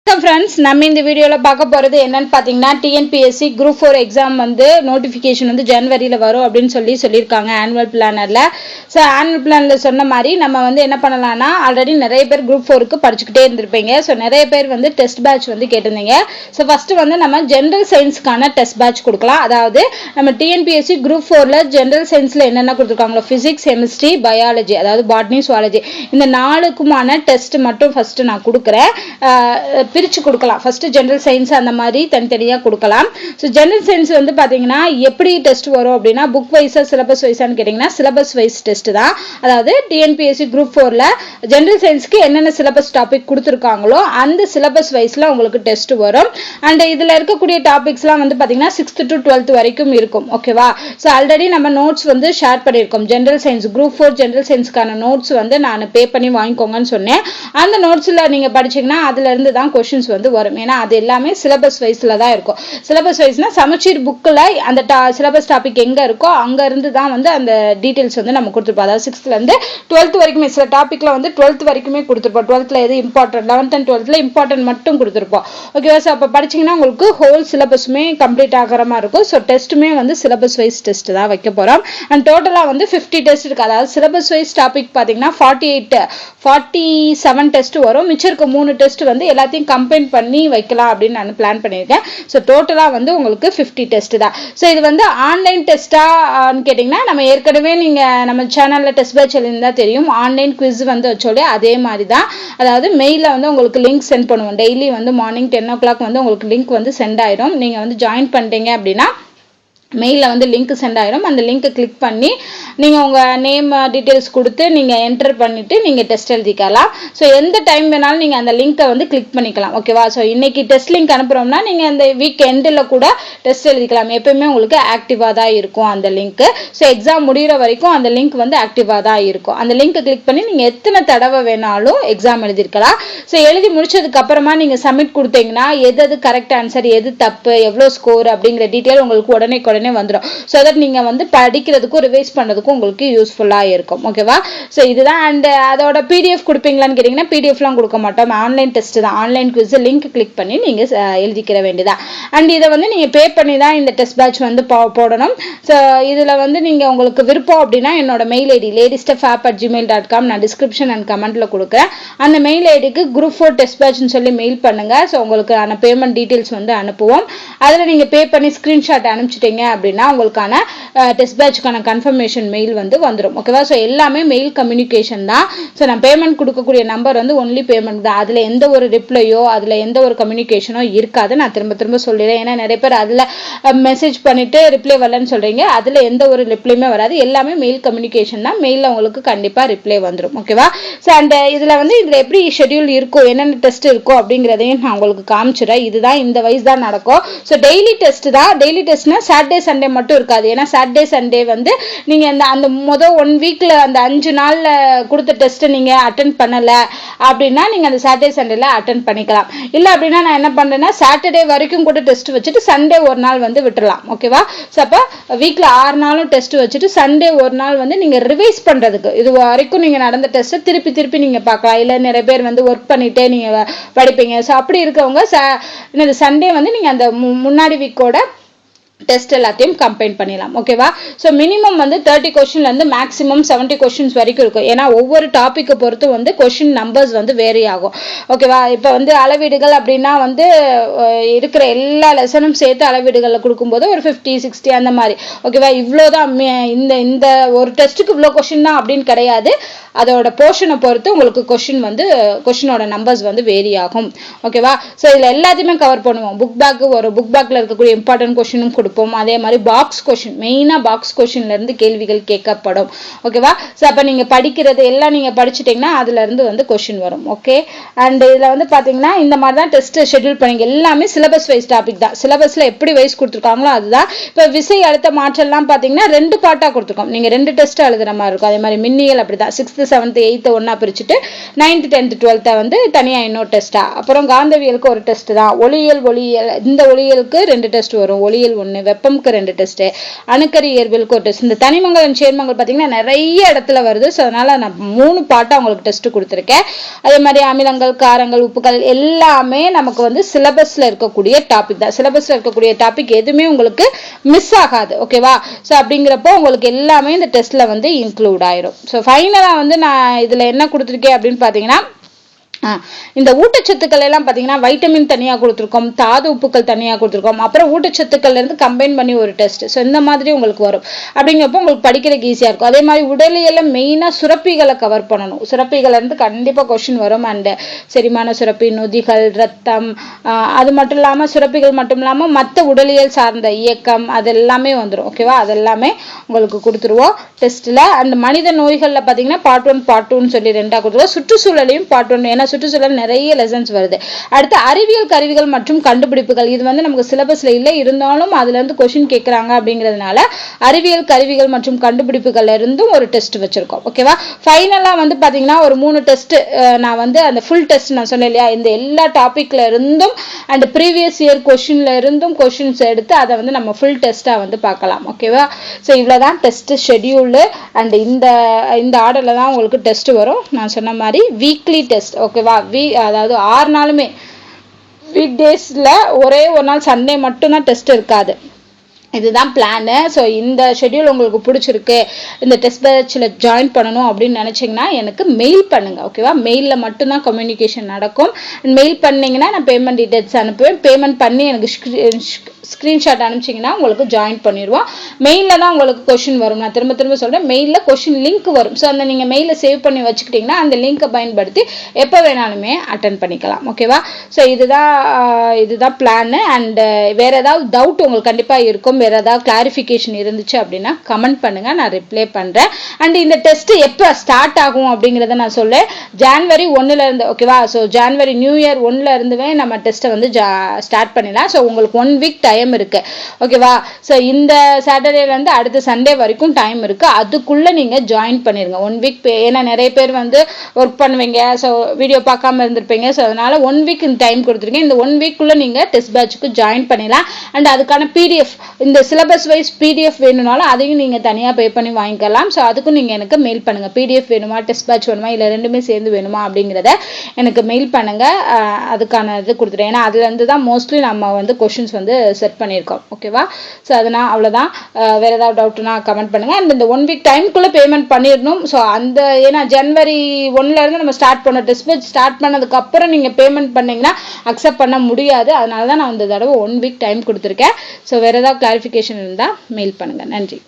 Friends, நம்ம இந்த வீடியோவில் பார்க்க போகிறது என்னன்னு பார்த்தீங்கன்னா, டிஎன்பிஎஸ்சி குரூப் 4 எக்ஸாம் வந்து நோட்டிஃபிகேஷன் வந்து ஜனவரியில் வரும் அப்படின்னு சொல்லியிருக்காங்க ஆனுவல் பிளானரில். ஸோ ஆனுவல் பிளானில் சொன்ன மாதிரி நம்ம வந்து என்ன பண்ணலாம்னா, ஆல்ரெடி நிறைய பேர் குரூப் 4க்கு படிச்சுக்கிட்டே இருந்திருப்பீங்க. ஸோ நிறைய பேர் வந்து டெஸ்ட் பேட்ச் வந்து கேட்டிருந்தீங்க. ஸோ ஃபஸ்ட்டு வந்து நம்ம ஜென்ரல் சயின்ஸ்க்கான டெஸ்ட் பேட்ச் கொடுக்கலாம். அதாவது நம்ம டிஎன்பிஎஸ்சி குரூப் 4ல் ஜென்ரல் சயின்ஸில் என்னென்ன கொடுத்துருக்காங்களோ, ஃபிசிக்ஸ், கெமிஸ்ட்ரி, பயாலஜி, அதாவது பாட்னி, சுவாலஜி, இந்த 4க்குமான டெஸ்ட் மட்டும் ஃபஸ்ட்டு நான் கொடுக்குறேன். பிரித்து கொடுக்கலாம். ஃபஸ்ட்டு ஜென்ரல் சயின்ஸ் அந்த மாதிரி தனித்தனியாக கொடுக்கலாம். ஸோ ஜென்ரல் சயின்ஸ் வந்து பார்த்தீங்கன்னா எப்படி டெஸ்ட் வரும் அப்படின்னா, புக் வைஸாக சிலபஸ் வைஸான்னு கேட்டிங்கன்னா சிலபஸ் வைஸ் டெஸ்ட் தான். அதாவது டிஎன்பிஎஸ்சி குரூப் 4ல் ஜென்ரல் சயின்ஸ்க்கு என்னென்ன சிலபஸ் டாபிக் கொடுத்துருக்காங்களோ அந்த சிலபஸ் வைஸில் உங்களுக்கு டெஸ்ட் வரும். அண்ட் இதில் இருக்கக்கூடிய டாபிக்ஸ்லாம் வந்து பார்த்தீங்கன்னா 6th to 12th வரைக்கும் இருக்கும். ஓகேவா? ஸோ ஆல்ரெடி நம்ம நோட்ஸ் வந்து ஷேர் பண்ணியிருக்கோம். ஜென்ரல் சயின்ஸ் குரூப் 4 ஜென்ரல் சயின்ஸ்க்கான நோட்ஸ் வந்து நான் பே பண்ணி வாங்கிக்கோங்கன்னு சொன்னேன். அந்த நோட்ஸில் நீங்கள் படிச்சிங்கன்னா அதுலேருந்து தான் கொஷின்ஸ் வந்து வரும். ஏன்னா அது எல்லாமே சிலபஸ் வைஸில் தான் இருக்கும். சிலபஸ் வைஸ்னா சமச்சீர் புக்கில் அந்த சிலபஸ் டாபிக் எங்கே இருக்கோ அங்கேருந்து தான் வந்து அந்த டீட்டெயில்ஸ் வந்து நம்ம கொடுத்துருப்போம். அதாவது 6th 12th வரைக்குமே சில டாப்பிக்கில் வந்து 12th வரைக்குமே கொடுத்துருப்போம். 12th எது important, 11th and 12th important மட்டும் கொடுத்துருப்போம். ஓகேவா? ஸோ அப்போ படிச்சிங்கன்னா உங்களுக்கு ஹோல் சிலபஸுமே கம்ப்ளீட் ஆகிற மாதிரி இருக்கும். ஸோ டெஸ்ட்டுமே வந்து சிலபஸ் வைஸ் டெஸ்ட் தான் வைக்க போகிறோம். அண்ட் டோட்டலாக வந்து 50 டெஸ்ட் இருக்குது. அதாவது சிலபஸ் வைஸ் டாபிக் பார்த்தீங்கன்னா 47 டெஸ்ட் வரும். மிச்சம் இருக்க 3 டெஸ்ட் வந்து எல்லாத்தையும் கம்பைன் பண்ணி வைக்கலாம் அப்படின்னு நான் பிளான் பண்ணியிருக்கேன். ஸோ டோட்டலாக வந்து உங்களுக்கு 50 டெஸ்ட் தான். ஸோ இது வந்து ஆன்லைன் டெஸ்ட்டான்னு கேட்டிங்கன்னா, நம்ம ஏற்கனவே நீங்கள் நம்ம சேனலில் டெஸ்ட் பேட்ச் இருந்தால் தெரியும். ஆன்லைன் குவிஸ் வந்து வச்சோலே அதே மாதிரி தான். அதாவது மெயிலில் வந்து உங்களுக்கு லிங்க் சென்ட் பண்ணுவோம். டெய்லி வந்து மார்னிங் 10 o'clock வந்து உங்களுக்கு லிங்க் வந்து சென்ட் ஆயிடும். நீங்கள் வந்து ஜாயின் பண்ணிட்டீங்க அப்படின்னா மெயிலில் வந்து லிங்க் சென்ட் ஆயிரும். அந்த லிங்க்கை கிளிக் பண்ணி நீங்கள் உங்கள் நேம் டீட்டெயில்ஸ் கொடுத்து நீங்கள் என்டர் பண்ணிவிட்டு நீங்கள் டெஸ்ட் எழுதிக்கலாம். ஸோ எந்த டைம் வேணாலும் நீங்கள் அந்த லிங்க்கை வந்து கிளிக் பண்ணிக்கலாம். ஓகேவா? ஸோ இன்றைக்கி டெஸ்ட் லிங்க் அனுப்புகிறோம்னா நீங்கள் அந்த வீக் எண்டில் கூட டெஸ்ட் எழுதிக்கலாம். எப்போயுமே உங்களுக்கு ஆக்டிவாக தான் இருக்கும் அந்த லிங்க்கு. ஸோ எக்ஸாம் முடிகிற வரைக்கும் அந்த லிங்க் வந்து ஆக்டிவாக தான் இருக்கும். அந்த லிங்க்கை கிளிக் பண்ணி நீங்கள் எத்தனை தடவை வேணாலும் எக்ஸாம் எழுதிருக்கலாம். ஸோ எழுதி முடிச்சதுக்கப்புறமா நீங்கள் சப்மிட் கொடுத்தீங்கன்னா எது கரெக்ட் ஆன்சர், எது தப்பு, எவ்வளோ ஸ்கோர் அப்படிங்கிற டீட்டெயில் உங்களுக்கு உடனே வந்துடும். ஸோ தட் நீங்கள் வந்து படிக்கிறதுக்கும் ரிவைஸ் பண்ணுறதுக்கும் உங்களுக்கு யூஸ்ஃபுல்லாக இருக்கும். ஓகேவா? ஸோ இதுதான். அண்ட் அதோட பிடிஎஃப் கொடுப்பீங்களான்னு கேட்டிங்கன்னா பிடிஎஃப்லாம் கொடுக்க மாட்டோம். ஆன்லைன் டெஸ்ட் தான். ஆன்லைன் குவிஸ் லிங்க் கிளிக் பண்ணி நீங்கள் எழுதிக்கிற வேண்டியதான். அண்ட் இதை வந்து நீங்கள் பே பண்ணி தான் இந்த டெஸ்ட் பேட்ச் வந்து போடணும். ஸோ இதில் வந்து நீங்கள் உங்களுக்கு விருப்பம் அப்படின்னா என்னோட மெயில் ஐடி ladystuff@gmail.com நான் டிஸ்கிரிப்ஷன் அண்ட் கமெண்ட்டில் கொடுக்குறேன். அந்த மெயில் ஐடிக்கு குரூப் 4 டெஸ்ட் பேட்ச்னு சொல்லி மெயில் பண்ணுங்கள். ஸோ உங்களுக்கு அந்த பேமெண்ட் டீட்டெயில்ஸ் வந்து அனுப்புவோம். அதில் நீங்கள் பே பண்ணி ஸ்க்ரீன்ஷாட் அனுப்பிச்சிட்டிங்க அப்படின்னா உங்களுக்கான டெஸ்ட் பேட்ச்க்கான கன்ஃபர்மேஷன் மெயில் வந்து வந்துடும். ஓகேவா? ஸோ எல்லாமே மெயில் கம்யூனிகேஷன் தான். ஸோ நான் பேமெண்ட் கொடுக்கக்கூடிய நம்பர் வந்து ஒன்லி பேமெண்ட் தான். அதில் எந்த ஒரு ரிப்ளையோ அதில் எந்த ஒரு கம்யூனிகேஷனோ இருக்காது. நான் திரும்ப சொல்லிடுறேன். ஏன்னா நிறைய பேர் அதில் மெசேஜ் பண்ணிவிட்டு ரிப்ளை வரலன்னு சொல்கிறீங்க. அதில் எந்த ஒரு ரிப்ளையுமே வராது. எல்லாமே மெயில் கம்யூனிகேஷன் தான். மெயிலில் உங்களுக்கு கண்டிப்பாக ரிப்ளை வந்துடும். ஓகேவா? ஸோ அண்ட் இதில் வந்து இதில் எப்படி ஷெட்யூல் இருக்கும், என்னென்ன டெஸ்ட் இருக்கும் அப்படிங்கிறதையும் நான் உங்களுக்கு காமிச்சிடுறேன். இதுதான் இந்த வைஸ் தான் நடக்கும். ஸோ டெய்லி டெஸ்ட் தான். டெய்லி டெஸ்ட்னா சாட்டர்டே சண்டே மட்டும் இருக்காது. ஏன்னா சாட்டர்டே சண்டே வந்து நீங்கள் அந்த மொதல் 1 வீக்கில் அந்த 5 நாளில் கொடுத்த டெஸ்ட்டை நீங்கள் அட்டன் பண்ணலை அப்படின்னா நீங்கள் அந்த சாட்டர்டே சண்டேல அட்டன் பண்ணிக்கலாம். இல்லை அப்படின்னா நான் என்ன பண்ணுறேன்னா சாட்டர்டே வரைக்கும் கூட டெஸ்ட் வச்சுட்டு சண்டே ஒரு நாள் வந்து விட்டுடலாம். ஓகேவா? ஸோ அப்போ வீக்கில் 6 நாளும் டெஸ்ட் வச்சுட்டு சண்டே ஒரு நாள் வந்து நீங்கள் ரிவைஸ் பண்ணுறதுக்கு, இது வரைக்கும் நீங்கள் நடந்த டெஸ்ட்டை திருப்பி நீங்கள் பார்க்கலாம். இல்லை நிறைய பேர் வந்து ஒர்க் பண்ணிகிட்டே நீங்கள் படிப்பீங்க. ஸோ அப்படி இருக்கவங்க சண்டே வந்து நீங்கள் அந்த முன்னாடி வீக்கோட டெஸ்ட் எல்லாத்தையும் கம்பைன் பண்ணிடலாம். ஓகேவா? ஸோ மினிமம் வந்து 30 கொஸ்டின்லேருந்து மேக்ஸிமம் 70 கொஸ்டின்ஸ் வரைக்கும் இருக்கும். ஏன்னா ஒவ்வொரு டாப்பிக்கை பொறுத்து வந்து கொஸ்டின் நம்பர்ஸ் வந்து வேரி ஆகும். ஓகேவா? இப்போ வந்து அளவீடுகள் அப்படின்னா வந்து இருக்கிற எல்லா லெசனும் சேர்த்து அளவீடுகளில் கொடுக்கும்போது ஒரு 50, 60 அந்த மாதிரி. ஓகேவா? இவ்வளோதான். இந்த ஒரு டெஸ்ட்டுக்கு இவ்வளோ கொஸ்டின் தான் அப்படின்னு கிடையாது. அதோட போர்ஷனை பொறுத்து உங்களுக்கு கொஸ்டினோட நம்பர்ஸ் வந்து வேரி ஆகும். ஓகேவா? ஸோ இதில் எல்லாத்தையுமே கவர் பண்ணுவோம். புக் பேக்கில் இருக்கக்கூடிய இம்பார்ட்டன்ட் கொஸ்டினும் கொடுப்போம். அதே மாதிரி பாக்ஸ் கொஸ்டின், மெயினாக பாக்ஸ் கொஸ்டின்லேருந்து கேள்விகள் கேட்கப்படும். ஓகேவா? ஸோ அப்போ நீங்கள் படிக்கிறது எல்லாம் நீங்கள் படிச்சுட்டிங்கன்னா அதுலேருந்து வந்து கொஸ்டின் வரும். ஓகே? அண்ட் இதில் வந்து பார்த்தீங்கன்னா இந்த மாதிரி தான் டெஸ்ட் ஷெட்யூல் பண்ணிங்க. எல்லாமே சிலபஸ் வைஸ் டாபிக் தான். சிலபஸில் எப்படி வைஸ் கொடுத்துருக்காங்களோ அதுதான். இப்போ விசை அழுத்த மாற்றம்லாம் பார்த்தீங்கன்னா 2 பார்ட்டாக கொடுத்துருக்கோம். நீங்கள் 2 டெஸ்ட் எழுதுகிற மாதிரி இருக்கும். அதே மாதிரி மின்னியல் அப்படி தான். 6th 7th 8th ஒன்னா பிரிச்சுட்டு 9th 10th 12th வந்து தனியா இன்னொரு டெஸ்டா. அப்புறம் காந்தவியலுக்கு ஒரு டெஸ்ட் தான். ஒளியியல் இந்த ஒளியியலுக்கு 2 டெஸ்ட் வரும். ஒளியியல் 1, வெப்பம்க்கு 2 டெஸ்ட், அணுக்கரு இயற்பியலுக்கு ஒரு டெஸ்ட். இந்த தனிமங்கள் சேர்மங்கள் பாத்தீங்கன்னா நிறைய இடத்துல வருது. ஸோ அதனால நான் 3 பார்ட்டா உங்களுக்கு டெஸ்ட் கொடுத்துருக்கேன். அதே மாதிரி அமிலங்கள், காரங்கள், உப்புகள் எல்லாமே நமக்கு வந்து சிலபஸ்ல இருக்கக்கூடிய டாபிக் தான். சிலபஸ்ல இருக்கக்கூடிய டாபிக் எதுவுமே உங்களுக்கு மிஸ் ஆகாது. ஓகேவா? ஸோ அப்படிங்கிறப்போ உங்களுக்கு எல்லாமே இந்த டெஸ்ட்ல வந்து இன்க்ளூட் ஆயிரும். ஸோ ஃபைனலா வந்து நான் இதுல என்ன கொடுத்துருக்கேன் அப்படின்னு பாத்தீங்கன்னா, இந்த ஊட்டச்சத்துக்கள் எல்லாம் பாத்தீங்கன்னா வைட்டமின் தனியா கொடுத்துருக்கோம், தாது உப்புக்கள் தனியா கொடுத்துருக்கோம், அப்புறம் ஊட்டச்சத்துக்கள்ல இருந்து கம்பைன் பண்ணி ஒரு டெஸ்ட். ஸோ இந்த மாதிரி உங்களுக்கு வரும். அப்படிங்கிறப்போ உங்களுக்கு படிக்கிறதுக்கு ஈஸியா இருக்கும். அதே மாதிரி உடலியல மெயினா சுரப்பிகளை கவர் பண்ணணும். சுரப்பிகள் இருந்து கண்டிப்பா கொஸ்டின் வரும். அண்ட் செரிமான சுரப்பி, நொதிகள், ரத்தம், அது மட்டும் இல்லாம சுரப்பிகள் மட்டும் இல்லாம மற்ற உடலியல் சார்ந்த இயக்கம் அது எல்லாமே வந்துடும். ஓகேவா? அதெல்லாமே உங்களுக்கு கொடுத்துருவோம் டெஸ்ட்ல. அண்ட் மனித நோய்கள்ல பாத்தீங்கன்னா பார்ட் 1 பார்ட் 2 சொல்லி 2ஆ கொடுத்துருவோம். சுற்றுச்சூழலையும் பார்ட் 1, ஏன்னா சுற்றுச்சூழல் நிறைய லெசன்ஸ் வருது. அடுத்து அறிவியல் கருவிகள் மற்றும் கண்டுபிடிப்புகள். இது வந்து நமக்கு சிலபஸ்ல இல்லை, இருந்தாலும் அதுல இருந்து கொஸ்டின் கேட்கறாங்க அப்படிங்கிறதுனால அறிவியல் கருவிகள் மற்றும் கண்டுபிடிப்புகள்ல இருந்தும் ஒரு டெஸ்ட் வச்சிருக்கோம். ஓகேவா? ஃபைனலா வந்து பாத்தீங்கன்னா ஒரு 3 டெஸ்ட் நான் வந்து அந்த ஃபுல் டெஸ்ட் நான் சொன்னேன் இல்லையா, இந்த எல்லா டாபிக்ல இருந்தும் அண்ட் ப்ரீவியஸ் இயர் கொஸ்டின்ல இருந்தும் கொஸ்டின்ஸ் எடுத்து அதை வந்து நம்ம ஃபுல் டெஸ்டா வந்து பார்க்கலாம். ஓகேவா? ஸோ இவ்வளவுதான் டெஸ்ட் ஷெட்யூல். அண்ட் இந்த ஆர்டர்ல தான் உங்களுக்கு டெஸ்ட் வரும். நான் சொன்ன மாதிரி வீக்லி டெஸ்ட். ஓகேவா? அதாவது 6 நாளுமே வீக் டேஸ்ல ஒரே ஒரு நாள் சண்டே மட்டும் தான் டெஸ்ட் இருக்காது. இதுதான் பிளானு. ஸோ இந்த ஷெட்யூல் உங்களுக்கு பிடிச்சிருக்கு, இந்த டெஸ்ட் பேட்சில் ஜாயின் பண்ணணும் அப்படின்னு நினச்சிங்கன்னா எனக்கு மெயில் பண்ணுங்க. ஓகேவா? மெயிலில் மட்டும்தான் கம்யூனிகேஷன் நடக்கும். மெயில் பண்ணிங்கன்னா நான் பேமெண்ட் டீட்டெயில்ஸ் அனுப்புவேன். பேமெண்ட் பண்ணி எனக்கு ஸ்க்ரீன்ஷாட் அனுப்பிச்சிங்கன்னா உங்களுக்கு ஜாயின் பண்ணிடுவோம். மெயிலில் தான் உங்களுக்கு கொஷின் வரும். நான் திரும்ப திரும்ப சொல்கிறேன், மெயிலில் கொஷின் லிங்க் வரும். ஸோ அந்த நீங்கள் மெயிலில் சேவ் பண்ணி வச்சுக்கிட்டிங்கன்னா அந்த லிங்கை பயன்படுத்தி எப்போ வேணாலுமே அட்டன் பண்ணிக்கலாம். ஓகேவா? ஸோ இதுதான் பிளானு. அண்ட் வேறு ஏதாவது டவுட் உங்களுக்கு கண்டிப்பாக இருக்கும், வேறு ஏதாவது கிளாரிஃபிகேஷன் இருந்துச்சு அப்படின்னா கமெண்ட் பண்ணுங்க, நான் ரிப்ளை பண்ணுறேன். அண்ட் இந்த டெஸ்ட் எப்போ ஸ்டார்ட் ஆகும் அப்படிங்கிறத நான் சொல்லேன். ஜான்வரி 1ல இருந்து. ஓகேவா? ஸோ ஜான்வரி நியூ இயர் 1ல இருந்துவே நம்ம டெஸ்ட்டை வந்து ஸ்டார்ட் பண்ணிடலாம். ஸோ உங்களுக்கு 1 வீக் டைம் இருக்கு. ஓகேவா? ஸோ இந்த சாட்டர்டேல இருந்து அடுத்த சண்டே வரைக்கும் டைம் இருக்கு. அதுக்குள்ள நீங்க ஜாயின் பண்ணிருங்க 1 வீக். ஏன்னா நிறைய பேர் வந்து ஒர்க் பண்ணுவீங்க, ஸோ வீடியோ பார்க்காம இருந்திருப்பீங்க. ஸோ அதனால 1 வீக் டைம் கொடுத்துருக்கேன். இந்த 1 வீக்குள்ள நீங்க டெஸ்ட் பேட்சுக்கு ஜாயின் பண்ணிடலாம். அண்ட் அதுக்கான PDF, இந்த சிலபஸ் வைஸ் PDF வேணும்னாலும் அதையும் நீங்க தனியா பே பண்ணி வாங்கிக்கலாம். ஸோ அதுக்கும் நீங்க எனக்கு மெயில் பண்ணுங்க. PDF வேணுமா, டெஸ்ட் பேட்ச் வேணுமா, இல்லை ரெண்டுமே சேர்ந்து வேணுமா அப்படிங்கிறத எனக்கு மெயில் பண்ணுங்க. அதுக்கான இது கொடுத்துருவேன். ஏன்னா அதுல இருந்து தான் மோஸ்ட்லி நம்ம வந்து கொஸ்டின்ஸ் வந்து செட் பண்ணியிருக்கோம். ஓகேவா? ஸோ அதனால் அவ்வளோதான். வேற ஏதாவது டவுட்னா கமெண்ட் பண்ணுங்க. அண்ட் இந்த 1 வீக் டைம்குள்ளே பேமெண்ட் பண்ணிடணும். ஸோ ஏன்னா ஜனவரி 1ல இருந்து நம்ம ஸ்டார்ட் பண்ணோம். டெஸ்ட் பேட்ச் ஸ்டார்ட் பண்ணதுக்கப்புறம் நீங்கள் பேமெண்ட் பண்ணீங்கன்னா அக்செப்ட் பண்ண முடியாது. அதனால தான் நான் இந்த தடவை 1 வீக் டைம் கொடுத்துருக்கேன். ஸோ வேற ஏதாவது கிளாரிஃபிகேஷன் இருந்தால் மெயில் பண்ணுங்க. நன்றி.